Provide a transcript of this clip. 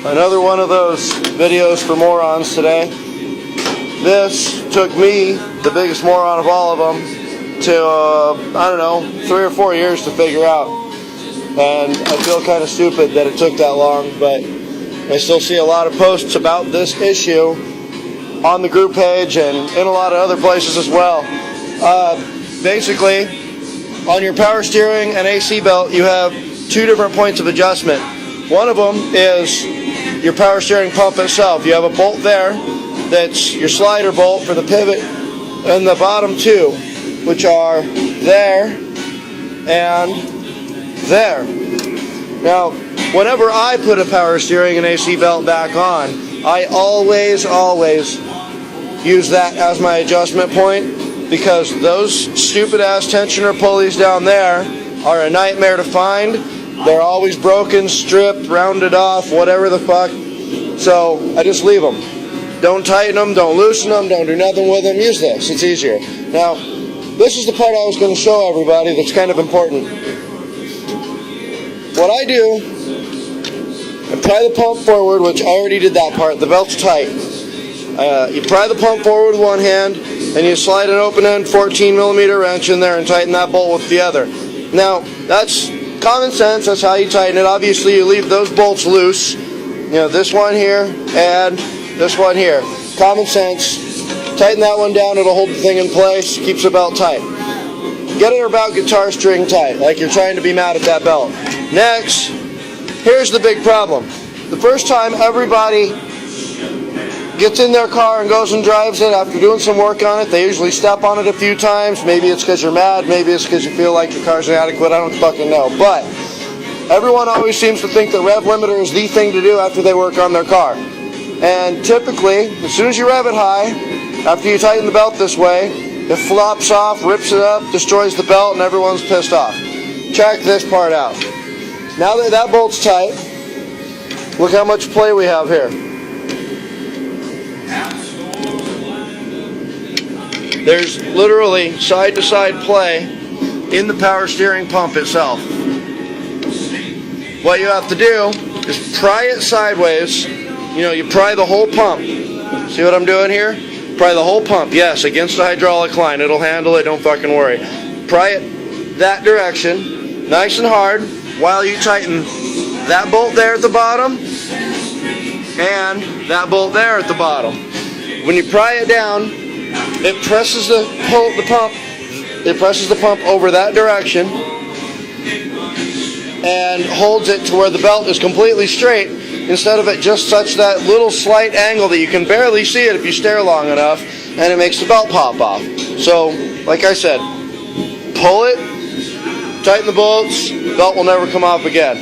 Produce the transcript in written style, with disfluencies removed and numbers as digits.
Another one of those videos for morons today. This took me, the biggest moron of all of them, to, I don't know, 3 or 4 years to figure out. And I feel kind of stupid that it took that long, but I still see a lot of posts about this issue on the group page and in a lot of other places as well. Basically, on your power steering and AC belt, you have 2 different points of adjustment. One of them is your power steering pump itself. You have a bolt there that's your slider bolt for the pivot, and the bottom 2, which are there and there. Now, whenever I put a power steering and AC belt back on, I always use that as my adjustment point, because those stupid ass tensioner pulleys down there are a nightmare to find. They're always broken, stripped, rounded off, whatever the fuck. So I just leave them. Don't tighten them, don't loosen them, don't do nothing with them. Use this, it's easier. Now, this is the part I was going to show everybody that's kind of important. What I do, I pry the pump forward, which I already did that part. The belt's tight. You pry the pump forward with one hand, and you slide an open-end 14mm wrench in there and tighten that bolt with the other. Now, that's common sense. That's how you tighten it. Obviously, you leave those bolts loose. You know, this one here and this one here. Common sense. Tighten that one down. It'll hold the thing in place. Keeps the belt tight. Get it about guitar string tight, like you're trying to be mad at that belt. Next, here's the big problem. The first time everybody gets in their car and goes and drives it after doing some work on it, they usually step on it a few times. Maybe it's because you're mad, maybe it's because you feel like your car's inadequate, I don't fucking know. But everyone always seems to think the rev limiter is the thing to do after they work on their car. And typically, as soon as you rev it high, after you tighten the belt this way, it flops off, rips it up, destroys the belt, and everyone's pissed off. Check this part out. Now that that bolt's tight, look how much play we have here. There's literally side-to-side play in the power steering pump itself. What you have to do is pry it sideways. You know, you pry the whole pump. See what I'm doing here? Pry the whole pump. Yes, against the hydraulic line. It'll handle it, don't fucking worry. Pry it that direction, nice and hard, while you tighten that bolt there at the bottom and that bolt there at the bottom. When you pry it down, it presses the pump over that direction and holds it to where the belt is completely straight, instead of it just such that little slight angle that you can barely see it if you stare long enough, and it makes the belt pop off. So, like I said, pull it, tighten the bolts, belt will never come off again.